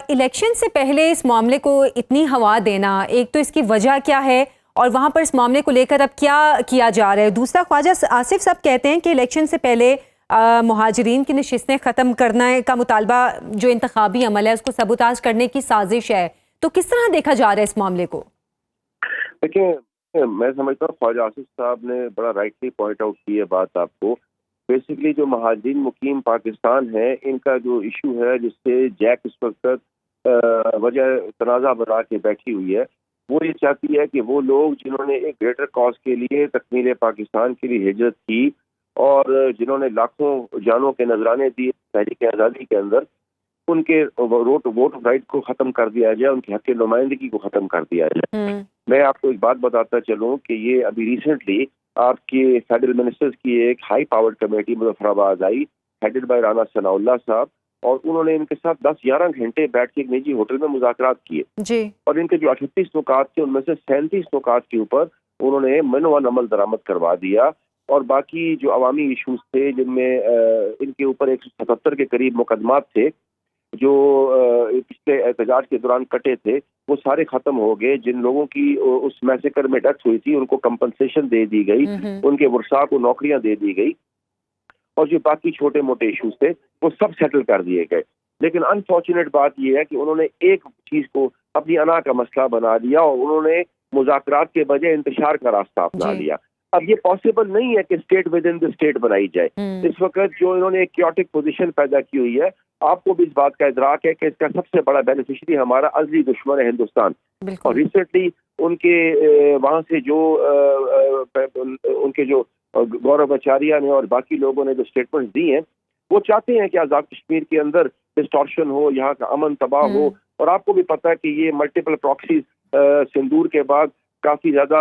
Election سے پہلے اس معاملے کو اتنی ہوا دینا، ایک تو اس کی وجہ کیا ہے اور وہاں پر اس معاملے کو لے کر اب کیا کیا جا رہا ہے؟ دوسرا، خواجہ آصف صاحب کہتے ہیں کہ الیکشن سے پہلے مہاجرین کی نشستیں ختم کرنے کا مطالبہ جو انتخابی عمل ہے اس کو سبوتاژ کرنے کی سازش ہے، تو کس طرح دیکھا جا رہا ہے اس معاملے کو؟ دیکھیں، میں سمجھتا ہوں خواجہ آصف صاحب نے بڑا رائٹلی پوائنٹ آؤٹ کی ہے بات آپ کو. بیسکلی جو مہاجرین مقیم پاکستان ہے، ان کا جو ایشو ہے جس سے جیک اس وقت وجہ تنازع بنا کے بیٹھی ہوئی ہے، وہ یہ چاہتی ہے کہ وہ لوگ جنہوں نے ایک گریٹر کاز کے لیے تکمیل پاکستان کے لیے ہجرت کی اور جنہوں نے لاکھوں جانوں کے نذرانے دیے تحریک آزادی کے اندر، ان کے ووٹ رائٹ کو ختم کر دیا جائے، ان کے حق نمائندگی کو ختم کر دیا جائے. میں آپ کو ایک بات بتاتا چلوں کہ یہ ابھی ریسنٹلی آپ کے فیڈرل منسٹرز کی ایک ہائی پاورڈ کمیٹی مظفر آباد آئی، ہیڈڈ بائی رانا ثناء اللہ صاحب، اور انہوں نے ان کے ساتھ 10-11 گھنٹے بیٹھ کے ایک نجی ہوٹل میں مذاکرات کیے جی. اور ان کے جو 38 نکات تھے ان میں سے 37 نکات کے اوپر انہوں نے منوان عمل درآمد کروا دیا، اور باقی جو عوامی ایشوز تھے جن میں ان کے اوپر 177 کے قریب مقدمات تھے جو پچھلے احتجاج کے دوران کٹے تھے، وہ سارے ختم ہو گئے. جن لوگوں کی اس میسیکر میں ڈیتھ ہوئی تھی ان کو کمپنسیشن دے دی گئی، ان کے ورثاء کو نوکریاں دے دی گئی، اور جو باقی چھوٹے موٹے ایشوز تھے وہ سب سیٹل کر دیے گئے. لیکن انفارچونیٹ بات یہ ہے کہ انہوں نے ایک چیز کو اپنی انا کا مسئلہ بنا دیا اور انہوں نے مذاکرات کے بجائے انتشار کا راستہ اپنا لیا. اب یہ پاسبل نہیں ہے کہ state with in the state بنائی جائے. اس وقت جو انہوں نے ایک کیوٹک پوزیشن پیدا کی ہوئی ہے، آپ کو بھی اس بات کا ادراک ہے کہ اس کا سب سے بڑا بینیفیشری ہمارا ازلی دشمن ہے ہندوستان. اور ریسنٹلی ان کے وہاں سے جو ان کے جو گورو آچاریہ نے اور باقی لوگوں نے جو اسٹیٹمنٹس دی ہیں، وہ چاہتے ہیں کہ آزاد کشمیر کے اندر ڈسٹارشن ہو، یہاں کا امن تباہ ہو. اور آپ کو بھی پتا ہے کہ یہ ملٹیپل پراکسیز سندور کے بعد کافی زیادہ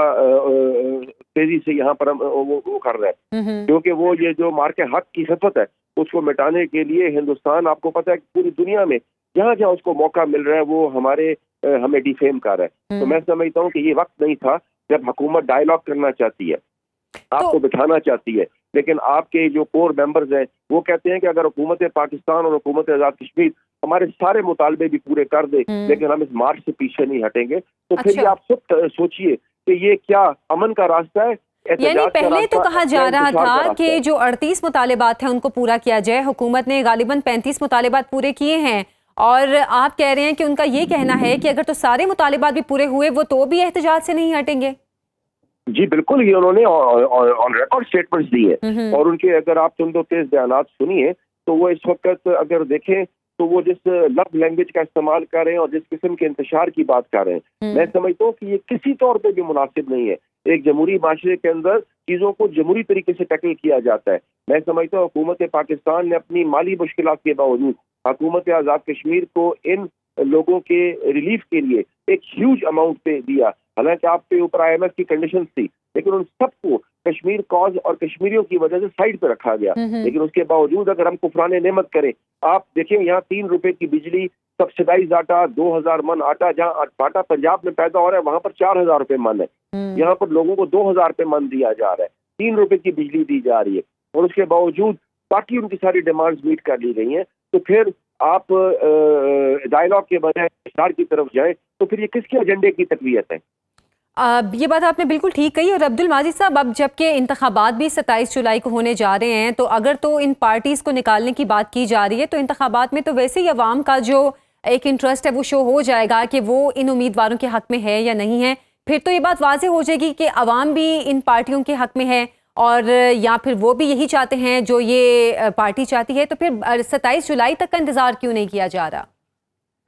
تیزی سے یہاں پر وہ کر رہے ہیں، کیونکہ وہ یہ جو مارکے حق کی خفت ہے اس کو مٹانے کے لیے ہندوستان، آپ کو پتا ہے کہ پوری دنیا میں جہاں جہاں اس کو موقع مل رہا ہے وہ ہمیں ڈیفیم کر رہا ہے. تو میں سمجھتا ہوں کہ یہ وقت نہیں تھا جب حکومت ڈائیلاگ کرنا چاہتی ہے، آپ کو بٹھانا چاہتی ہے، لیکن آپ کے جو کور ممبرز ہیں وہ کہتے ہیں کہ اگر حکومت پاکستان اور حکومت آزاد کشمیر ہمارے سارے مطالبے بھی پورے کر دے لیکن ہم اس مارچ سے پیچھے نہیں ہٹیں گے، تو پھر یہ آپ سب سوچئے کہ یہ کیا امن کا راستہ ہے؟ یعنی پہلے تو کہا جا رہا تھا کہ جو 38 مطالبات ہیں ان کو پورا کیا جائے، حکومت نے غالباً 35 مطالبات پورے کیے ہیں، اور آپ کہہ رہے ہیں کہ ان کا یہ کہنا ہے کہ اگر تو سارے مطالبات بھی پورے ہوئے وہ تو بھی احتجاج سے نہیں ہٹیں گے. جی بالکل، یہ انہوں نے آن ریکارڈ اسٹیٹمنٹس دی ہے، اور ان کے اگر آپ تند و تیز بیانات سنیے تو وہ اس وقت اگر دیکھیں تو وہ جس لفظ لینگویج کا استعمال کر رہے ہیں اور جس قسم کے انتشار کی بات کر رہے ہیں، میں سمجھتا ہوں کہ یہ کسی طور پہ بھی مناسب نہیں ہے. ایک جمہوری معاشرے کے اندر چیزوں کو جمہوری طریقے سے ٹیکل کیا جاتا ہے. میں سمجھتا ہوں حکومت پاکستان نے اپنی مالی مشکلات کے باوجود حکومت آزاد کشمیر کو ان لوگوں کے ریلیف کے لیے ایک ہیوج اماؤنٹ پہ دیا. حالانکہ آپ کے اوپر IMF کی کنڈیشنز تھی، لیکن ان سب کو کشمیر کاز اور کشمیریوں کی وجہ سے سائڈ پہ رکھا گیا. لیکن اس کے باوجود اگر ہم کفران نعمت کریں، آپ دیکھیں یہاں 3 روپے کی بجلی، سبسڈائز آٹا، 2000 من آٹا، جہاں آٹا پنجاب میں پیدا ہو رہا ہے وہاں پر 4000 روپے من ہے، یہاں پر لوگوں کو 2000 روپے من دیا جا رہا ہے، 3 روپے کی بجلی دی جا رہی ہے، اور اس کے باوجود باقی ان کی ساری ڈیمانڈز میٹ کر لی گئی ہیں. تو پھر آپ ڈائیلاگ کے بجائے انتشار کی طرف جائیں تو پھر یہ کس کے ایجنڈے کی تقویت ہے؟ یہ بات آپ نے بالکل ٹھیک کہی. اور عبدالماجد صاحب، اب جبکہ انتخابات بھی 27 جولائی کو ہونے جا رہے ہیں، تو اگر تو ان پارٹیز کو نکالنے کی بات کی جا رہی ہے تو انتخابات میں تو ویسے ہی عوام کا جو ایک انٹرسٹ ہے وہ شو ہو جائے گا کہ وہ ان امیدواروں کے حق میں ہے یا نہیں ہے. پھر تو یہ بات واضح ہو جائے گی کہ عوام بھی ان پارٹیوں کے حق میں ہے اور یا پھر وہ بھی یہی چاہتے ہیں جو یہ پارٹی چاہتی ہے. تو پھر 27 جولائی تک کا انتظار کیوں نہیں کیا جا رہا؟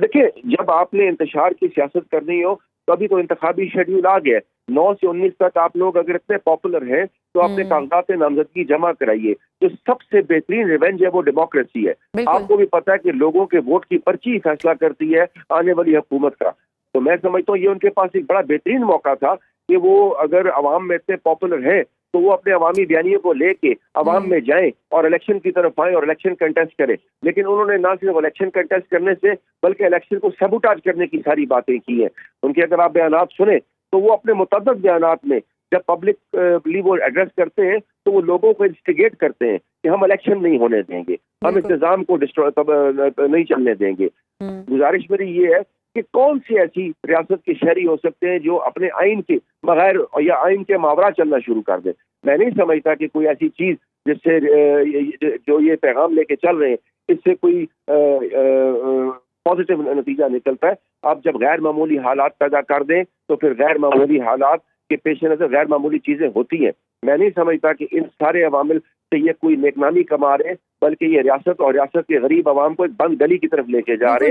دیکھیں، جب آپ نے انتشار کی سیاست کرنی ہو تو ابھی تو انتخابی شیڈیول آ گیا. 9 سے 19 تک آپ لوگ اگر اتنے پاپولر ہیں تو آپ نے کاغذات نامزدگی جمع کرائیے. جو سب سے بہترین ریونج ہے وہ ڈیموکریسی ہے. آپ کو بھی پتا ہے کہ لوگوں کے ووٹ کی پرچی فیصلہ کرتی ہے آنے والی حکومت کا. تو میں سمجھتا ہوں یہ ان کے پاس ایک بڑا بہترین موقع تھا کہ وہ اگر عوام میں اتنے پاپولر ہیں تو وہ اپنے عوامی بیانیے کو لے کے عوام میں جائیں اور الیکشن کی طرف آئیں اور الیکشن کنٹیسٹ کریں. لیکن انہوں نے نہ صرف الیکشن کنٹیسٹ کرنے سے بلکہ الیکشن کو سیبوٹاج کرنے کی ساری باتیں کی ہیں. ان کے اگر آپ بیانات سنیں تو وہ اپنے متعدد بیانات میں جب پبلکلی وہ ایڈریس کرتے ہیں تو وہ لوگوں کو انسٹیگیٹ کرتے ہیں کہ ہم الیکشن نہیں ہونے دیں گے, ہم انتظام کو نہیں چلنے دیں گے. گزارش میری یہ ہے کہ کون سی ایسی ریاست کے شہری ہو سکتے ہیں جو اپنے آئین کے بغیر یا آئین کے ماورا چلنا شروع کر دیں. میں نہیں سمجھتا کہ کوئی ایسی چیز جس سے جو یہ پیغام لے کے چل رہے ہیں اس سے کوئی پازیٹیو نتیجہ نکلتا ہے. آپ جب غیر معمولی حالات پیدا کر دیں تو پھر غیر معمولی حالات کے پیش نظر غیر معمولی چیزیں ہوتی ہیں. میں نہیں سمجھتا کہ ان سارے عوامل سے یہ کوئی نیک نامی کما رہے ہیں, بلکہ یہ ریاست اور ریاست کے غریب عوام کو ایک بند گلی کی طرف لے کے جا رہے ہیں.